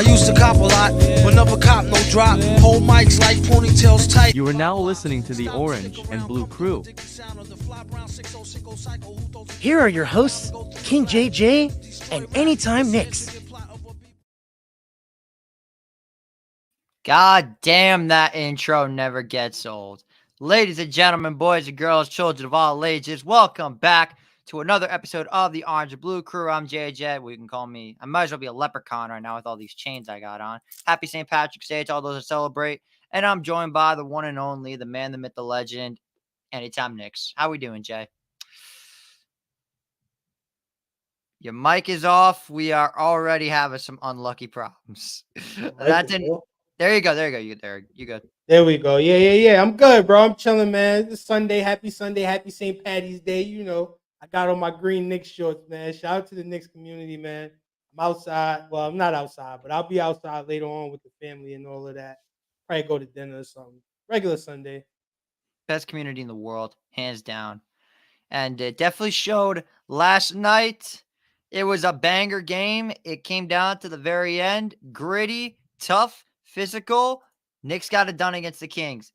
used to cop a lot, but never cop no drop. Hold mics like ponytails tight. You are now listening to the Orange and Blue Crew. Here are your hosts, King JJ and AnytimeKnicks. God damn, that intro never gets old. Ladies and gentlemen, boys and girls, children of all ages, welcome back to another episode of the Orange and Blue Crew. I'm JJ. Well, you can call me, I might as well be a leprechaun right now with all these chains I got on. Happy St. Patrick's Day to all those that celebrate. And I'm joined by the one and only, the man, the myth, the legend, AnytimeKnicks. How we doing, Jay? Your mic is off. We are already having some unlucky problems. That didn't. There you go. There you go. You good. There we go. Yeah. I'm good, bro. I'm chilling, man. It's Sunday. Happy St. Patty's Day. You know, I got on my green Knicks shorts, man. Shout out to the Knicks community, man. I'm outside. Well, I'm not outside, but I'll be outside later on with the family and all of that. Probably go to dinner or something. Regular Sunday. Best community in the world, hands down. And it definitely showed last night. It was a banger game. It came down to the very end. Gritty, tough, physical. Knicks got it done against the Kings.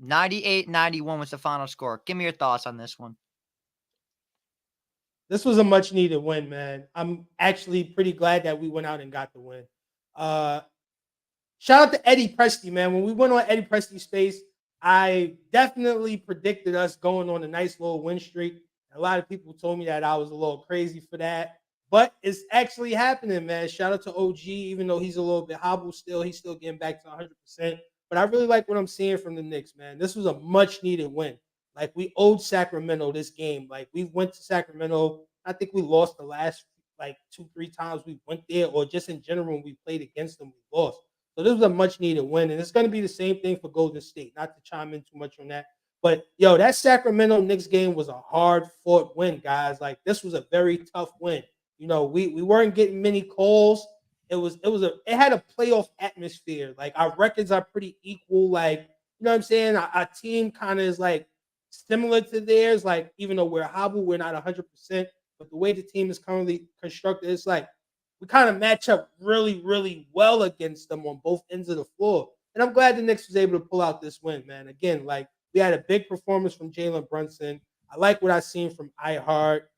98-91 was the final score. Give me your thoughts on this one. This was a much needed win, man. I'm actually pretty glad that we went out and got the win. Shout out to Eddie Presti, man. When we went on Eddie Presti Space, I definitely predicted us going on a nice little win streak. A lot of people told me that I was a little crazy for that. But it's actually happening, man. Shout out to OG, even though he's a little bit hobbled still. He's still getting back to 100%. But I really like what I'm seeing from the Knicks, man. This was a much-needed win. Like, we owed Sacramento this game. Like, we went to Sacramento. I think we lost the last, 2-3 times we went there. Or just in general, when we played against them, we lost. So this was a much-needed win. And it's going to be the same thing for Golden State. Not to chime in too much on that. But, yo, that Sacramento Knicks game was a hard-fought win, guys. Like, this was a very tough win. You know, we weren't getting many calls. It had a playoff atmosphere. Like, our records are pretty equal. Like, you know what I'm saying? Our team kind of is like similar to theirs. Like, even though we're hobbled, we're not 100%. But the way the team is currently constructed, it's like we kind of match up really, really well against them on both ends of the floor. And I'm glad the Knicks was able to pull out this win, man. Again, like, we had a big performance from Jalen Brunson. I like what I've seen from Hart.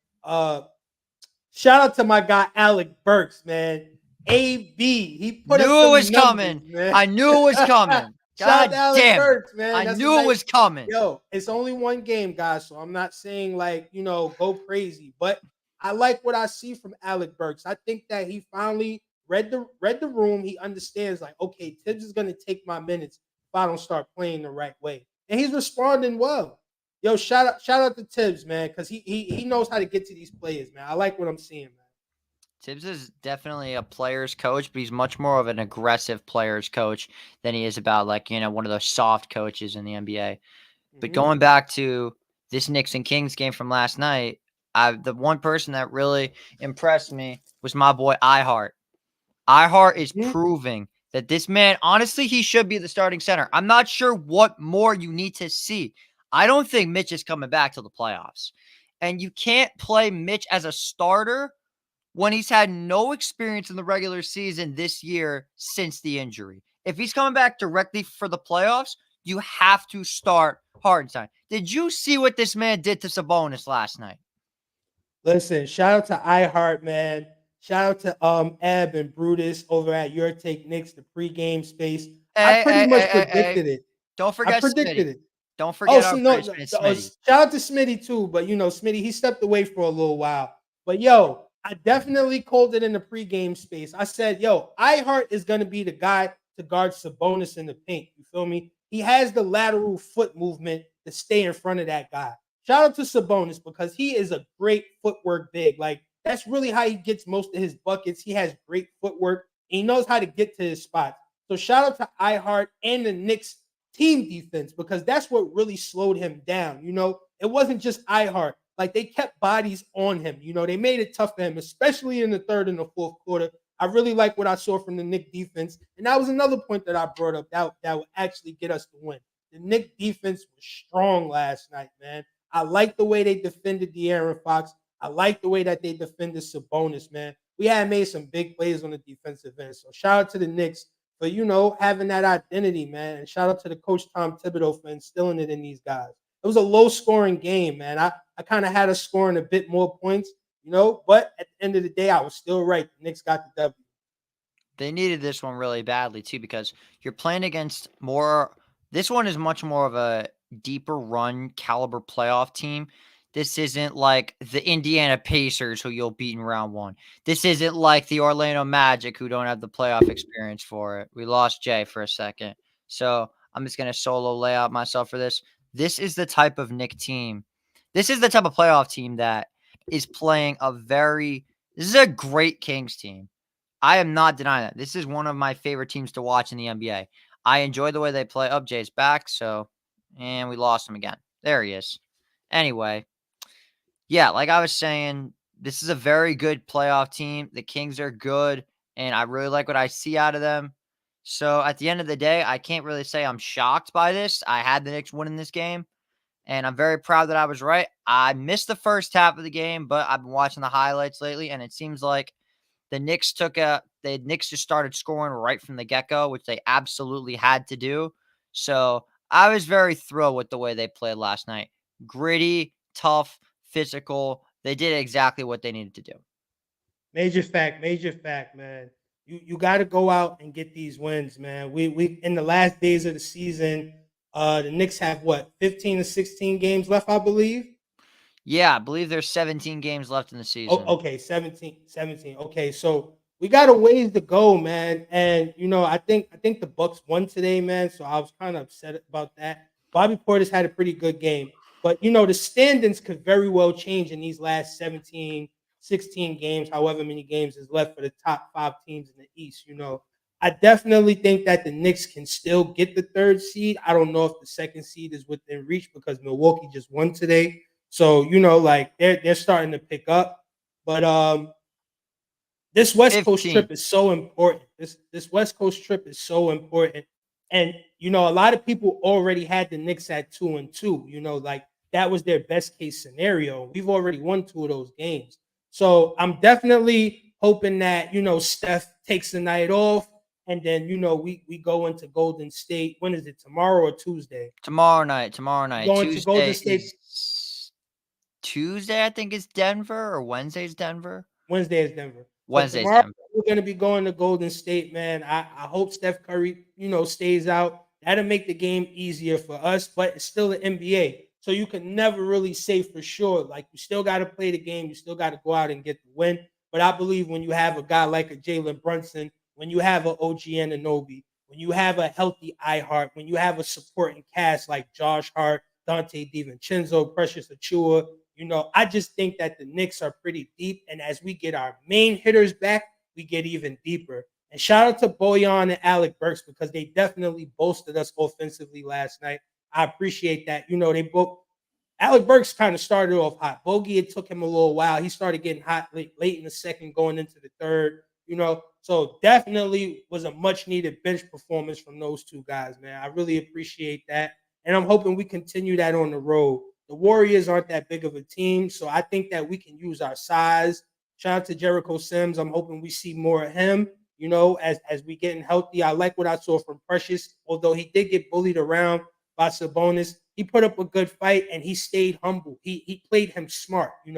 Shout out to my guy Alec Burks, man. AB, he put up some Knew it was numbers, coming. Man. I knew it was coming. Shout out God to Alec damn Burks, man. I knew it was coming. Yo, it's only one game, guys, so I'm not saying go crazy, but I like what I see from Alec Burks. I think that he finally read the room. He understands, like, okay, Tibbs is gonna take my minutes if I don't start playing the right way, and he's responding well. Yo, shout out to Tibbs, man, because he knows how to get to these players, man. I like what I'm seeing, man. Tibbs is definitely a player's coach, but he's much more of an aggressive player's coach than he is about, one of those soft coaches in the NBA. But going back to this Knicks and Kings game from last night, the one person that really impressed me was my boy Hart. Hart is proving that this man, honestly, he should be the starting center. I'm not sure what more you need to see. I don't think Mitch is coming back to the playoffs. And you can't play Mitch as a starter when he's had no experience in the regular season this year since the injury. If he's coming back directly for the playoffs, you have to start Hartenstein. Did you see what this man did to Sabonis last night? Listen, shout out to iHeart, man. Shout out to Eb and Brutus over at Your Take Knicks, the pregame space. I pretty much predicted it. Don't forget predicted Smitty. it. Don't forget Smitty. Shout out to Smitty too, but Smitty, he stepped away for a little while. But yo, I definitely called it in the pregame space. I said, yo, iHeart is gonna be the guy to guard Sabonis in the paint. You feel me? He has the lateral foot movement to stay in front of that guy. Shout out to Sabonis because he is a great footwork big. Like, that's really how he gets most of his buckets. He has great footwork and he knows how to get to his spots. So shout out to iHeart and the Knicks team defense because that's what really slowed him down. It wasn't just iHeart. Like, they kept bodies on him. They made it tough for him, especially in the third and the fourth quarter. I really like what I saw from the Knicks defense. And that was another point that I brought up that would actually get us to win. The Knicks defense was strong last night, man. I like the way they defended De'Aaron Fox. I like the way that they defended Sabonis, man. we had made some big plays on the defensive end. So shout out to the Knicks for having that identity, man, and shout out to the coach Tom Thibodeau for instilling it in these guys. It was a low scoring game, man. I kind of had us scoring a bit more points, but at the end of the day, I was still right. The Knicks got the W. They needed this one really badly too, because you're playing against more. This one is much more of a deeper run caliber playoff team. This isn't like the Indiana Pacers who you'll beat in round one. This isn't like the Orlando Magic who don't have the playoff experience for it. We lost Jay for a second. So I'm just going to solo lay out myself for this. This is the type of Knick team. This is the type of playoff team that is playing this is a great Kings team. I am not denying that. This is one of my favorite teams to watch in the NBA. I enjoy the way they play. Jay's back, and we lost him again. There he is. Anyway, yeah, like I was saying, this is a very good playoff team. The Kings are good, and I really like what I see out of them. So at the end of the day, I can't really say I'm shocked by this. I had the Knicks winning this game, and I'm very proud that I was right. I missed the first half of the game, but I've been watching the highlights lately, and it seems like the Knicks just started scoring right from the get-go, which they absolutely had to do. So I was very thrilled with the way they played last night. Gritty, tough, physical. They did exactly what they needed to do. Major fact, man. You got to go out and get these wins, man. We in the last days of the season, the Knicks have 15 to 16 games left, I believe. Yeah, I believe there's 17 games left in the season. Okay, 17. Okay, so we got a ways to go, man. And I think the Bucks won today, man. So I was kind of upset about that. Bobby Portis had a pretty good game, but the standings could very well change in these last 17, 16 games, however many games is left for the top 5 teams in the East. I definitely think that the Knicks can still get the 3rd seed. I don't know if the 2nd seed is within reach because Milwaukee just won today. So, like they're starting to pick up. But this West Coast trip is so important. This West Coast trip is so important. And a lot of people already had the Knicks at 2-2. Like that was their best case scenario. We've already won 2 of those games. So I'm definitely hoping that, Steph takes the night off. And then, we go into Golden State. When is it? Tomorrow or Tuesday? Tomorrow night. Going to Golden State. Tuesday, I think, is Denver, or Wednesday's Denver. Wednesday's Denver. Denver. We're going to be going to Golden State, man. I hope Steph Curry, stays out. That'll make the game easier for us, but it's still the NBA. So you can never really say for sure. Like, you still got to play the game. You still got to go out and get the win. But I believe when you have a guy like a Jalen Brunson, when you have an OG Anunoby, when you have a healthy Hart, when you have a supporting cast like Josh Hart, Dante DiVincenzo, Precious Achiuwa, I just think that the Knicks are pretty deep. And as we get our main hitters back, we get even deeper. And shout out to Bojan and Alec Burks because they definitely bolstered us offensively last night. I appreciate that. They both. Alec Burks kind of started off hot. Bogey, it took him a little while. He started getting hot late in the second, going into the third. So definitely was a much needed bench performance from those 2 guys, man. I really appreciate that. And I'm hoping we continue that on the road. The Warriors aren't that big of a team, so I think that we can use our size. Shout out to Jericho Sims. I'm hoping we see more of him, as we getting healthy. I like what I saw from Precious, although he did get bullied around by Sabonis. He put up a good fight, and he stayed humble. He played him smart. He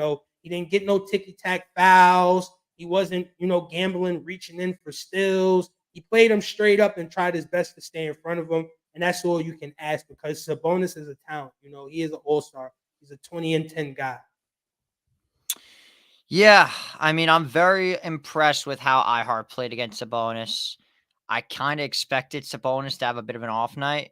didn't get no ticky-tack fouls. He wasn't, gambling, reaching in for steals. He played him straight up and tried his best to stay in front of him. And that's all you can ask because Sabonis is a talent. He is an all-star. He's a 20-10 guy. Yeah, I mean, I'm very impressed with how Hart played against Sabonis. I kind of expected Sabonis to have a bit of an off night,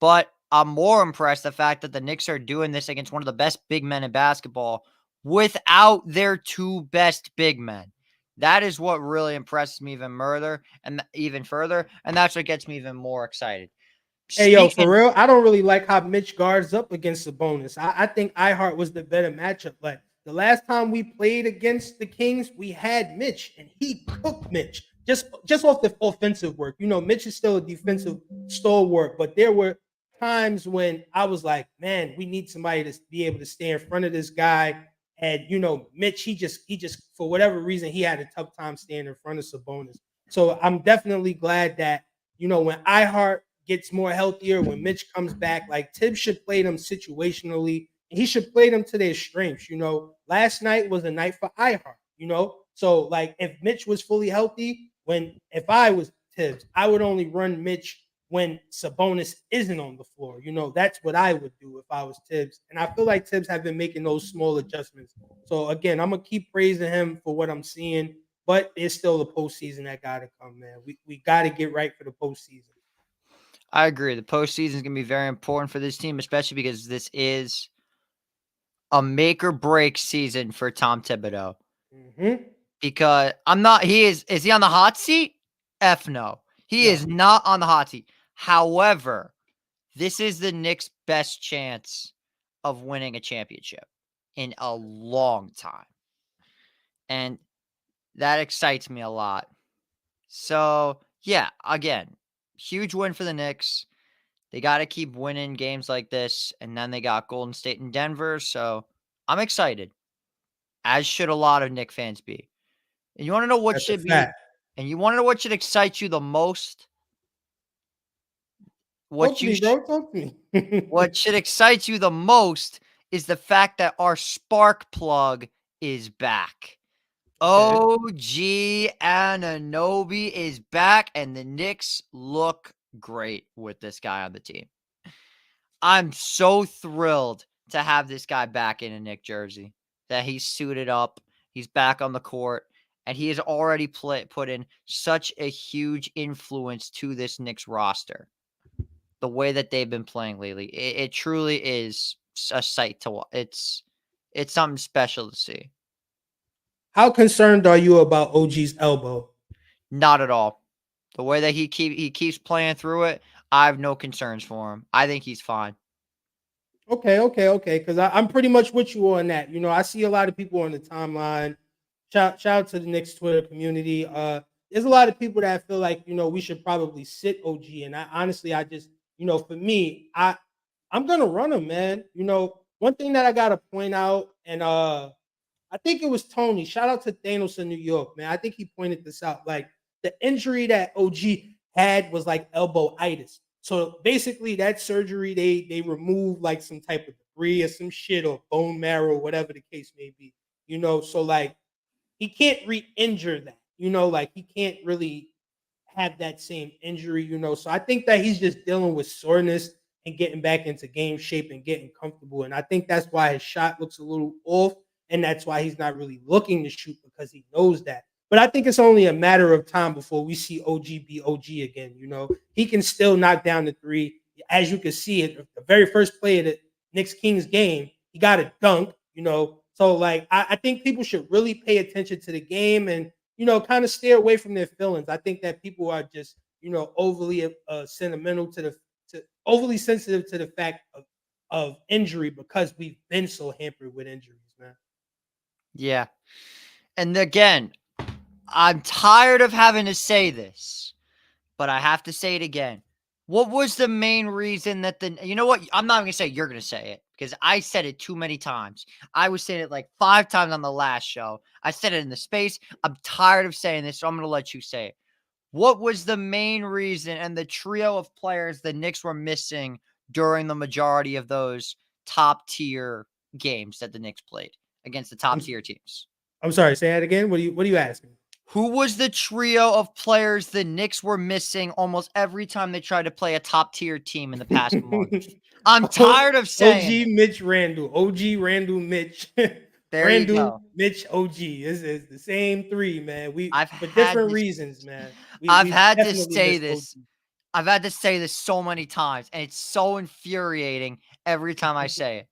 but I'm more impressed the fact that the Knicks are doing this against one of the best big men in basketball without their 2 best big men. That is what really impresses me even further, and that's what gets me even more excited. Hey, yo, for real, I don't really like how Mitch guards up against Sabonis. I think Hart was the better matchup. Like, the last time we played against the Kings, we had Mitch, and he cooked Mitch just off the offensive work. Mitch is still a defensive stalwart, but there were times when I was like, man, we need somebody to be able to stay in front of this guy And Mitch, he just for whatever reason he had a tough time staying in front of Sabonis. So I'm definitely glad that when Hart gets more healthier, when Mitch comes back, like Tibbs should play them situationally. He should play them to their strengths. Last night was a night for Hart. So like if Mitch was fully healthy, if I was Tibbs, I would only run Mitch when Sabonis isn't on the floor. That's what I would do if I was Tibbs. And I feel like Tibbs have been making those small adjustments. So again, I'm gonna keep praising him for what I'm seeing, but it's still the postseason that gotta come, man. We gotta get right for the postseason. I agree. The postseason is gonna be very important for this team, especially because this is a make or break season for Tom Thibodeau. Mm-hmm. Because is he on the hot seat? F no. He is not on the hot seat. However, this is the Knicks' best chance of winning a championship in a long time. And that excites me a lot. So, yeah, again, huge win for the Knicks. They got to keep winning games like this. And then they got Golden State and Denver. So, I'm excited, as should a lot of Knicks fans be. And you want to know what should be, and you want to know what should excite you the most? Talk to me, bro. Talk to me. What should excite you the most is the fact that our spark plug is back. Okay. OG Anunoby is back, and the Knicks look great with this guy on the team. I'm so thrilled to have this guy back in a Knicks jersey, that he's suited up, he's back on the court, and he has already put in such a huge influence to this Knicks roster. The way that they've been playing lately, it truly is a sight to watch. It's something special to see. How concerned are you about OG's elbow? Not at all. The way that he keeps playing through it, I have no concerns for him. I think he's fine. Okay. Because I'm pretty much with you on that. I see a lot of people on the timeline. Shout out to the Knicks Twitter community. There's a lot of people that feel like we should probably sit OG. And I just for me, I'm gonna run him, man. One thing that I gotta point out, and I think it was Tony. Shout out to Thanos in New York, man. I think he pointed this out. Like the injury that OG had was like elbowitis. So basically, that surgery they removed like some type of debris or some shit or bone marrow, whatever the case may be. So like he can't re-injure that. Like he can't really have that same injury. So I think that he's just dealing with soreness and getting back into game shape and getting comfortable. And I think that's why his shot looks a little off. And that's why he's not really looking to shoot, because he knows that. But I think it's only a matter of time before we see OG be OG again. He can still knock down the three. As you can see, the very first play of the Knicks Kings game, he got a dunk, So, like, I think people should really pay attention to the game and, kind of stay away from their feelings. I think that people are just, overly sentimental overly sensitive to the fact of injury, because we've been so hampered with injuries, man. Yeah. And again, I'm tired of having to say this, but I have to say it again. What was the main reason that you know what? I'm not going to say you're going to say it, because I said it too many times. I was saying it like 5 times on the last show. I said it in the space. I'm tired of saying this, so I'm going to let you say it. What was the main reason and the trio of players the Knicks were missing during the majority of those top tier games that the Knicks played against the top tier teams? I'm sorry, say that again. What are you asking? Who was the trio of players the Knicks were missing almost every time they tried to play a top tier team in the past month? I'm tired of saying OG, Mitch, Randall. OG, Randall, Mitch. There you go. Mitch, OG. It's the same three, man. For had different this- reasons, man. I've had to definitely say missed this. OG. I've had to say this so many times, and it's so infuriating every time I say it.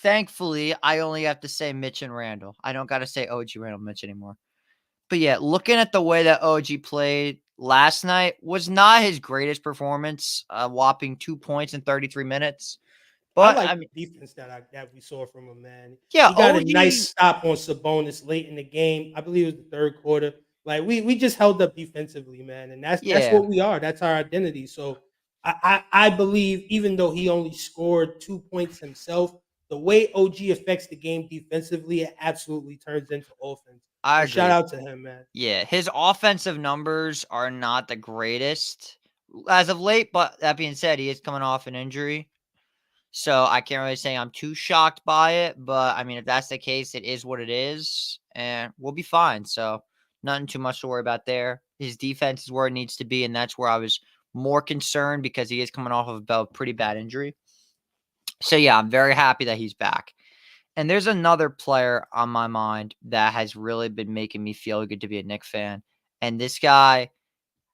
Thankfully, I only have to say Mitch and Randall. I don't got to say OG, Randall, Mitch anymore. But yeah, looking at the way that OG played last night was not his greatest performance, a whopping 2 points in 33 minutes. But I like the defense that we saw from him, man. Yeah, he got OG, a nice stop on Sabonis late in the game. I believe it was the third quarter. Like we just held up defensively, man, and that's what we are. That's our identity. So I believe, even though he only scored 2 points himself, the way OG affects the game defensively, it absolutely turns into offense. I So shout agree. out to him, man. Yeah, his offensive numbers are not the greatest as of late, but that being said, he is coming off an injury. So I can't really say I'm too shocked by it, but I mean, if that's the case, it is what it is, and we'll be fine. So nothing too much to worry about there. His defense is where it needs to be, and that's where I was more concerned because he is coming off of a pretty bad injury. So yeah, I'm very happy that he's back. And there's another player on my mind that has really been making me feel good to be a Knicks fan. And this guy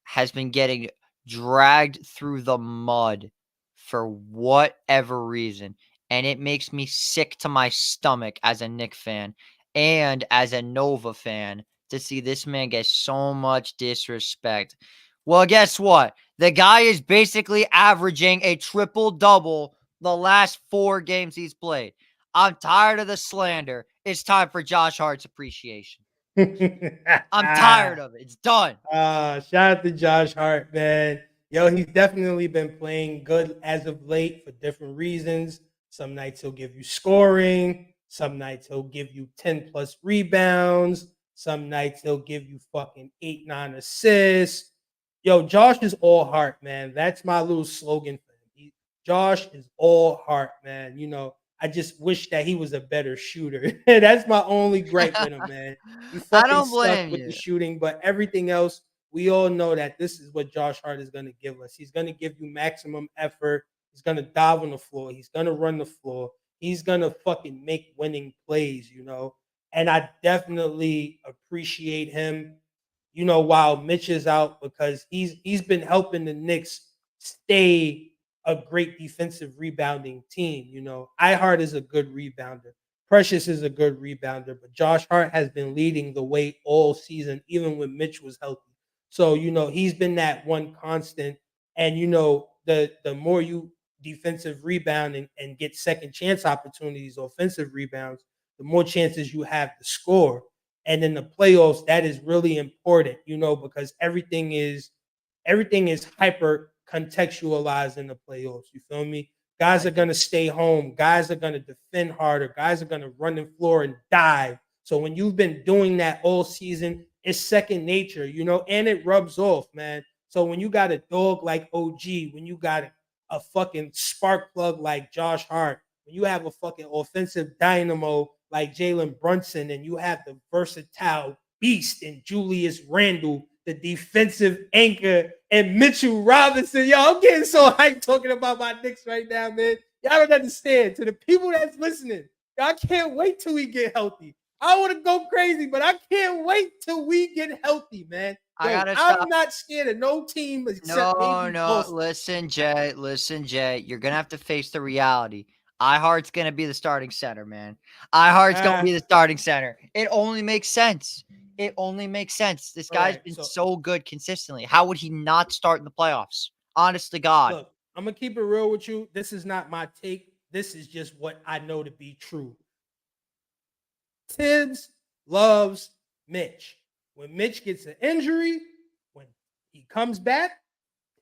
has been getting dragged through the mud for whatever reason. And it makes me sick to my stomach as a Knicks fan and as a Nova fan to see this man get so much disrespect. Well, guess what? The guy is basically averaging a triple-double the last 4 games he's played. I'm tired of the slander. It's time for Josh Hart's appreciation. I'm tired of it. It's done. Shout out to Josh Hart, man. Yo, he's definitely been playing good as of late for different reasons. Some nights he'll give you scoring. Some nights he'll give you 10 plus rebounds. Some nights he'll give you fucking 8, 9 assists. Yo, Josh is all heart, man. That's my little slogan for him. Josh is all heart, man. I just wish that he was a better shooter. That's my only gripe with him, man. He I fucking don't sucked blame with you. the shooting, but everything else, we all know that this is what Josh Hart is going to give us. He's going to give you maximum effort. He's going to dive on the floor. He's going to run the floor. He's going to fucking make winning plays, And I definitely appreciate him, while Mitch is out because he's been helping the Knicks stay a great defensive rebounding team. Ihart is a good rebounder. Precious is a good rebounder, but Josh Hart has been leading the way all season, even when Mitch was healthy. So, he's been that one constant. And, the more you defensive rebound and get second chance opportunities, offensive rebounds, the more chances you have to score. And in the playoffs, that is really important, because everything is hyper contextualized in the playoffs. You feel me? Guys are going to stay home. Guys are going to defend harder. Guys are going to run the floor and dive. So when you've been doing that all season, it's second nature, and it rubs off, man. So when you got a dog like OG, when you got a fucking spark plug like Josh Hart, when you have a fucking offensive dynamo like Jalen Brunson, and you have the versatile beast in Julius Randle, the defensive anchor, and Mitchell Robinson. Yo, I'm getting so hyped talking about my Knicks right now, man. Y'all don't understand. To the people that's listening, y'all can't wait till we get healthy. I want to go crazy, but I can't wait till we get healthy, man. Yo, I'm not scared of no team except maybe Boston. Listen, Jay. You're gonna have to face the reality. iHeart's gonna be the starting center, man. iHeart's gonna be the starting center. It only makes sense. This guy's been so good consistently. How would he not start in the playoffs? Honest to God. Look, I'm gonna keep it real with you. This is not my take. This is just what I know to be true. Tibbs loves Mitch. When Mitch gets an injury, when he comes back,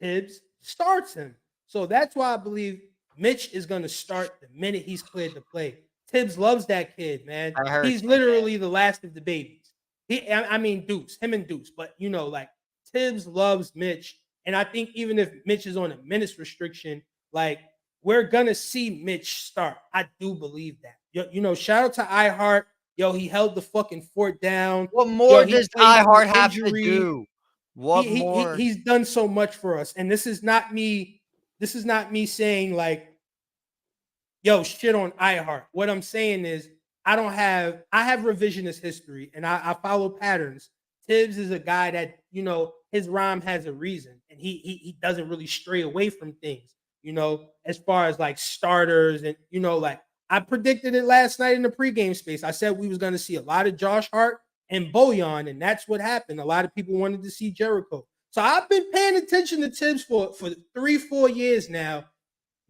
Tibbs starts him. So that's why I believe Mitch is going to start the minute he's cleared to play. Tibbs loves that kid, man. He's literally the last of the babies. Deuce, him and Deuce. But, Tibbs loves Mitch. And I think even if Mitch is on a minutes restriction, we're going to see Mitch start. I do believe that. Shout out to iHeart. Yo, he held the fucking fort down. What more does iHeart have to do? What more? He's done so much for us. And this is not me saying yo, shit on iHeart. What I'm saying is I have revisionist history and I follow patterns. Tibbs is a guy that, his rhyme has a reason and he doesn't really stray away from things, as far as starters and, I predicted it last night in the pregame space. I said we was going to see a lot of Josh Hart and Bojan, and that's what happened. A lot of people wanted to see Jericho. So I've been paying attention to Tibbs for 3-4 years now.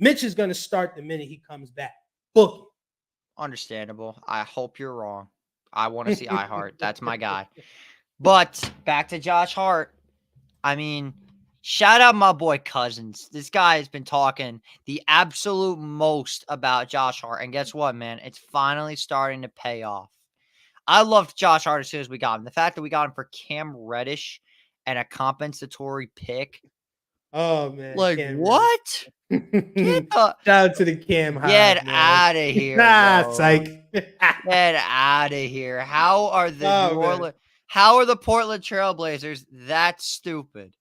Mitch is going to start the minute he comes back. Book it. Understandable. I hope you're wrong. I want to see iHeart. That's my guy. But back to Josh Hart. I mean, Shout out my boy Cousins. This guy has been talking the absolute most about Josh Hart. And guess what, man? It's finally starting to pay off. I loved Josh Hart as soon as we got him. The fact that we got him for Cam Reddish and a compensatory pick. Oh man, Like, Cam what? Reddish. Shout out to the Cam Get Hive, man. out of here. Nah, bro. psych. Get out of here. How are the Oh, New man. Orleans, how are the Portland Trailblazers that stupid?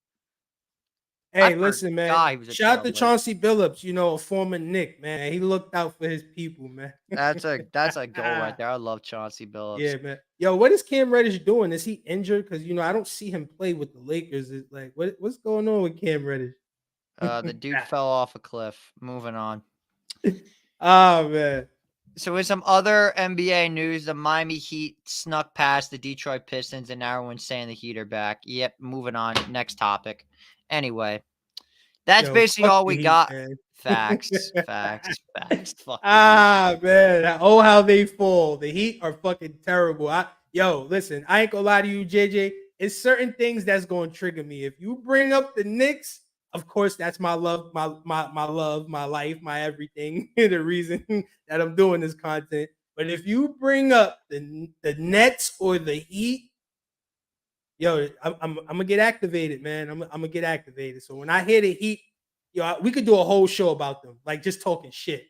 Hey, listen, man. forgot he was a Shout out to Trailblazer. Chauncey Billups, you know, a former Knick, man. He looked out for his people, man. That's a goal right there. I love Chauncey Billups. Yeah, man. Yo, what is Cam Reddish doing? Is he injured? Because you know, I don't see him play with the Lakers. It's like, what's going on with Cam Reddish? The dude fell off a cliff. Moving on. Oh man. So with some other NBA news, the Miami Heat snuck past the Detroit Pistons, and now everyone's saying the Heat are back. Yep, moving on. Next topic. Anyway, that's Yo, basically fuck all the we Heat, got. man. Facts. Fuck Ah man. Oh, how they fall. The Heat are fucking terrible. Listen, I ain't gonna lie to you, JJ. It's certain things that's gonna trigger me. If you bring up the Knicks, of course, that's my love, my love, my life, my everything, the reason that I'm doing this content. But if you bring up the Nets or the Heat, yo, I'm gonna get activated, man. I'm gonna get activated. So when I hear the Heat, yo, we could do a whole show about them, like just talking shit.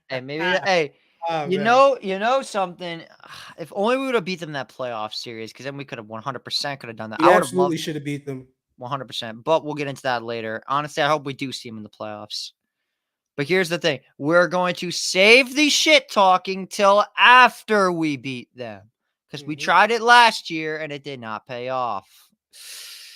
Hey, maybe hey, Oh, you man. know something. If only we would have beat them that playoff series, because then we could have 100% could have done that. We I would have absolutely loved should have beat them. 100%, but we'll get into that later. Honestly, I hope we do see them in the playoffs. But here's the thing: we're going to save the shit talking till after we beat them, because we tried it last year and it did not pay off.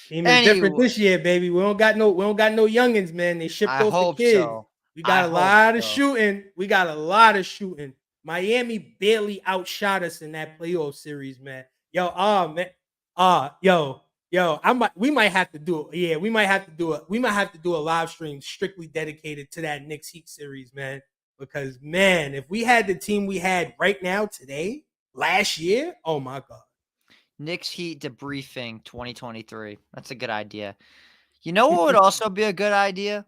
Team is different this year, baby. We don't got no youngins, man. They shipped I off the hope kids. so. We got a lot of shooting. We got a lot of shooting. Miami barely outshot us in that playoff series, man. Yo, we might have to do it. Yeah, we might have to do it. We might have to do a live stream strictly dedicated to that Knicks Heat series, man. Because man, if we had the team we had right now today, last year, oh my god. Knicks Heat debriefing 2023. That's a good idea. You know what would also be a good idea?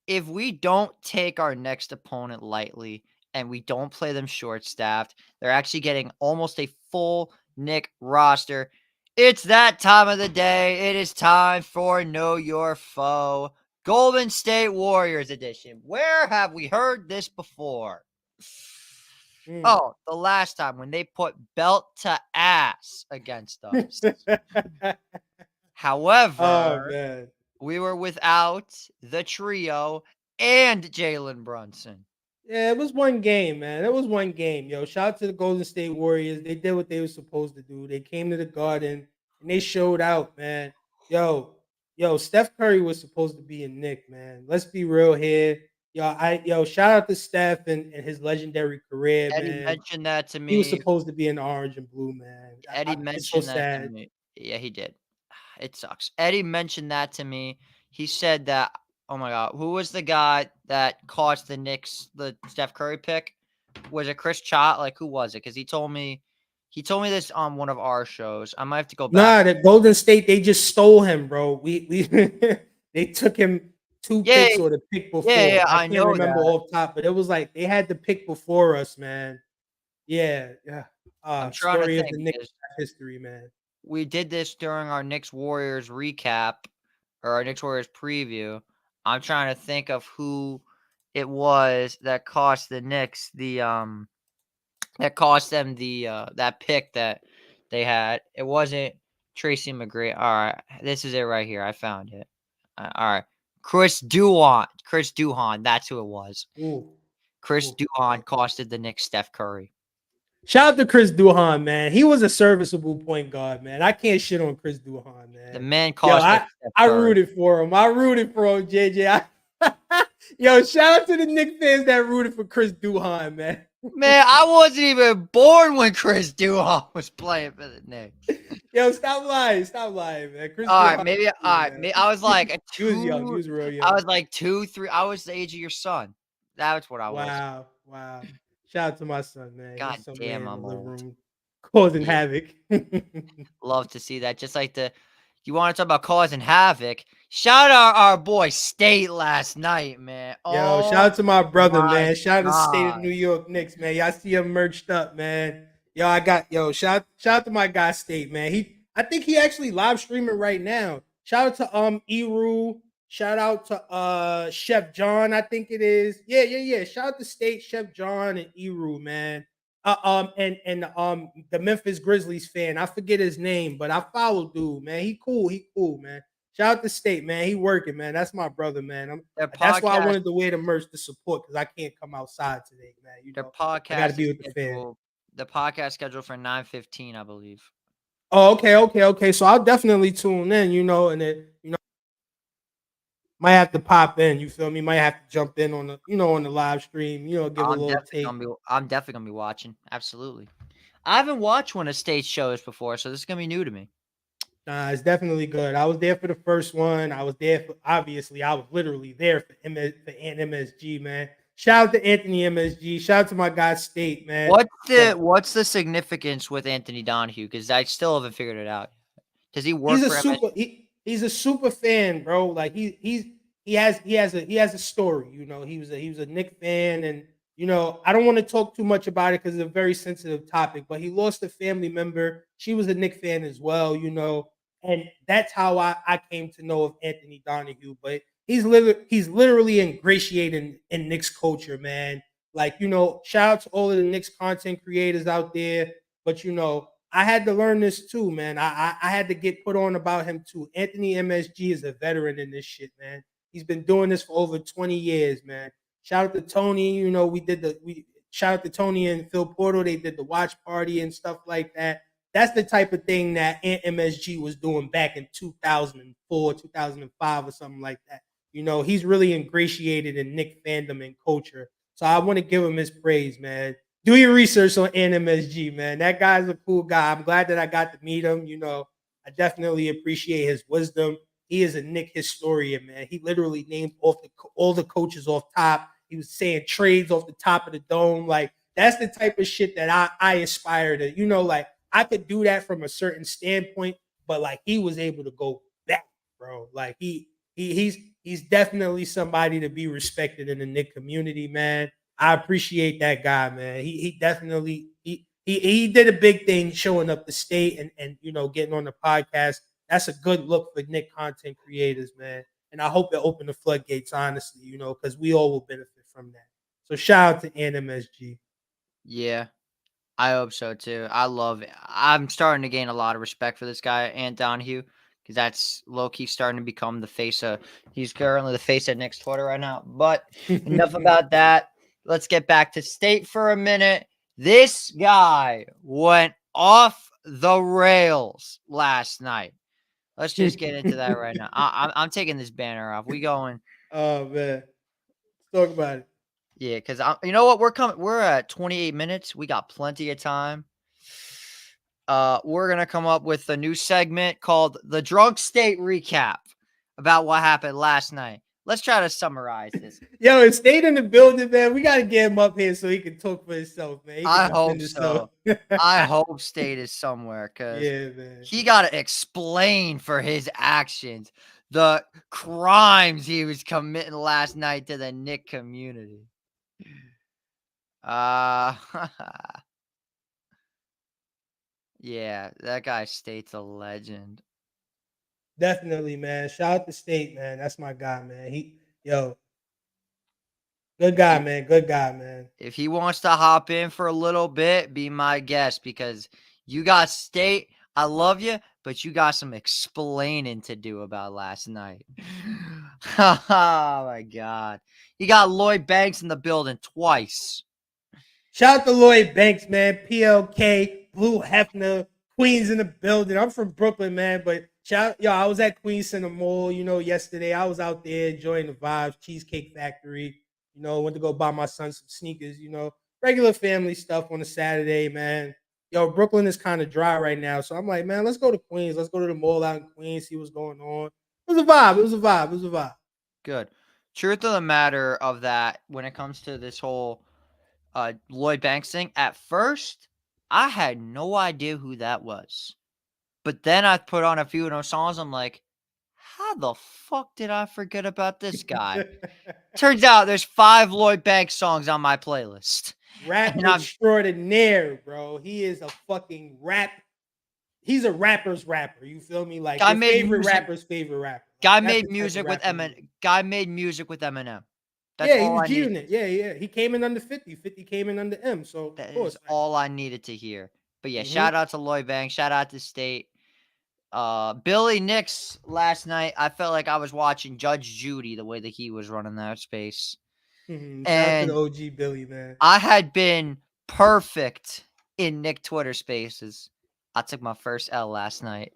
If we don't take our next opponent lightly and we don't play them short-staffed, they're actually getting almost a full Knick roster. It's that time of the day. It is time for Know Your Foe, Golden State Warriors edition. Where have we heard this before? Oh, the last time when they put belt to ass against us. However, we were without the trio and Jalen Brunson. Yeah, it was one game, man. It was one game. Yo, shout out to the Golden State Warriors. They did what they were supposed to do. They came to the Garden and they showed out, man. Yo, Steph Curry was supposed to be a Knick, man. Let's be real here. Shout out to Steph and his legendary career, Eddie man. mentioned that to me. He was supposed to be in orange and blue, man. Eddie mentioned that to me. Yeah, he did. It sucks. Eddie mentioned that to me. He said that, oh my God, who was the guy that cost the Knicks the Steph Curry pick? Was it Chris Chott? Like, who was it? Because he told me this on one of our shows. I might have to go back. Nah, the Golden State, they just stole him, bro. We they took him 2 picks or the pick before. Yeah, I can't remember off top, but it was like they had the pick before us, man. Yeah. I'm trying to think of the Knicks history, man. We did this during our Knicks Warriors recap or our Knicks Warriors preview. I'm trying to think of who it was that cost the Knicks that cost them that pick that they had. It wasn't Tracy McGrady. All right, this is it right here. I found it. All right, Chris Duhon. That's who it was. Chris Duhon costed the Knicks Steph Curry. Shout out to Chris Duhon, man. He was a serviceable point guard, man. I can't shit on Chris Duhon, man. The man cost. I rooted for him. JJ. Shout out to the Knicks fans that rooted for Chris Duhon, man. Man, I wasn't even born when Chris Duhon was playing for the Knicks. Yo, stop lying, man. Chris maybe I was like he was young. He was real young. I was like 2, 3. I was the age of your son. That's what I was. Wow. Shout out to my son, man. God damn, I'm old. Room, causing havoc. Love to see that. Just like You want to talk about causing havoc? Shout out our boy State last night, man. Yo, shout Oh out to my brother, my man. Shout out to the state of God. New York Knicks, man. Y'all see him merched up, man. Yo, shout out to my guy State, man. I think he actually live streaming right now. Shout out to Eru. Shout out to Chef John, I think it is. Yeah. Shout out to State, Chef John, and Eru, man. And the Memphis Grizzlies fan. I forget his name, but I follow dude, man. He cool, man. Shout out to State, man. He working, man. That's my brother, man. Their That's why I podcast, wanted to wear the merch to support because I can't come outside today, man. You their know, I got to podcast be is with the fan. scheduled. The podcast scheduled for 9:15, I believe. Oh, okay. So I'll definitely tune in, and then might have to pop in. You feel me? Might have to jump in on the live stream. Give a little take. I'm definitely gonna be watching. Absolutely. I haven't watched one of State's shows before, so this is gonna be new to me. Nah, it's definitely good. I was there for the first one. I was there for obviously. I was literally there for MSG, man. Shout out to Anthony MSG. Shout out to my guy State, man. What's the significance with Anthony Donahue? Because I still haven't figured it out. Does he work for MSG? He's a super fan, bro. Like he has a story. He was a Knick fan, and I don't want to talk too much about it because it's a very sensitive topic. But he lost a family member. She was a Knick fan as well, and that's how I came to know of Anthony Donahue. But he's literally ingratiating in Knicks culture, man. Like, shout out to all of the Knicks content creators out there. But I had to learn this too, man. I had to get put on about him too. Anthony MSG is a veteran in this shit, man. He's been doing this for over 20 years, man. Shout out to Tony. We shout out to Tony and Phil Porto. They did the watch party and stuff like that. That's the type of thing that MSG was doing back in 2004, 2005, or something like that. He's really ingratiated in Knick fandom and culture. So I want to give him his praise, man. Do your research on NMSG, man. That guy's a cool guy. I'm glad that I got to meet him. I definitely appreciate his wisdom. He is a Knick historian, man. He literally named all the coaches off top. He was saying trades off the top of the dome. Like, that's the type of shit that I aspire to. Like, I could do that from a certain standpoint, but like he was able to go back, bro. Like he's definitely somebody to be respected in the Knick community, man. I appreciate that guy, man. He definitely he did a big thing showing up the state and getting on the podcast. That's a good look for Knick content creators, man. And I hope it opened the floodgates, honestly, because we all will benefit from that. So shout out to NMSG. Yeah, I hope so too. I'm starting to gain a lot of respect for this guy, Ant Donahue, because that's low key starting to become the face of. He's currently the face of Knicks Twitter right now. But enough about that. Let's get back to State for a minute. This guy went off the rails last night. Let's just get into that right now. I'm taking this banner off. We going. Oh man, let's talk about it. Yeah, because you know what? We're at 28 minutes. We got plenty of time. We're gonna come up with a new segment called the Drunk State Recap about what happened last night. Let's try to summarize this. Yo, it stayed in the building, man. We gotta get him up here so he can talk for himself, man. I hope so. I hope State is somewhere because he got to explain for his actions the crimes he was committing last night to the Knick community. Yeah, that guy State's a legend. Definitely, man. Shout out to State, man. That's my guy, man. Good guy, man. Good guy, man. If he wants to hop in for a little bit, be my guest because you got State. I love you, but you got some explaining to do about last night. Oh my God. You got Lloyd Banks in the building twice. Shout out to Lloyd Banks, man. PLK, Blue Hefner, Queens in the building. I'm from Brooklyn, man, but I was at Queens Center Mall, yesterday. I was out there enjoying the vibes, Cheesecake Factory. Went to go buy my son some sneakers, regular family stuff on a Saturday, man. Brooklyn is kind of dry right now. So I'm like, man, let's go to Queens. Let's go to the mall out in Queens, see what's going on. It was a vibe. Good. Truth of the matter of that, when it comes to this whole Lloyd Banks thing, at first, I had no idea who that was. But then I put on a few of those songs. I'm like, how the fuck did I forget about this guy? Turns out there's 5 Lloyd Banks songs on my playlist. Rap And I'm extraordinaire, bro. He is a fucking rap. He's a rapper's rapper. You feel me? Like Guy your made favorite music- rapper's favorite rapper. guy Like, that's made the type of music with rapper he is. Eminem. Guy made music with Eminem. That's Yeah, he all was I G'ing need. it. Yeah. He came in under 50. 50 came in under M. So That of is course. all I needed to hear. But yeah, Mhm. shout out to Lloyd Banks. Shout out to State. Billy Nix last night. I felt like I was watching Judge Judy the way that he was running that space. Shout out to And the OG Billy, man. I had been perfect in Nick Twitter spaces. I took my first L last night.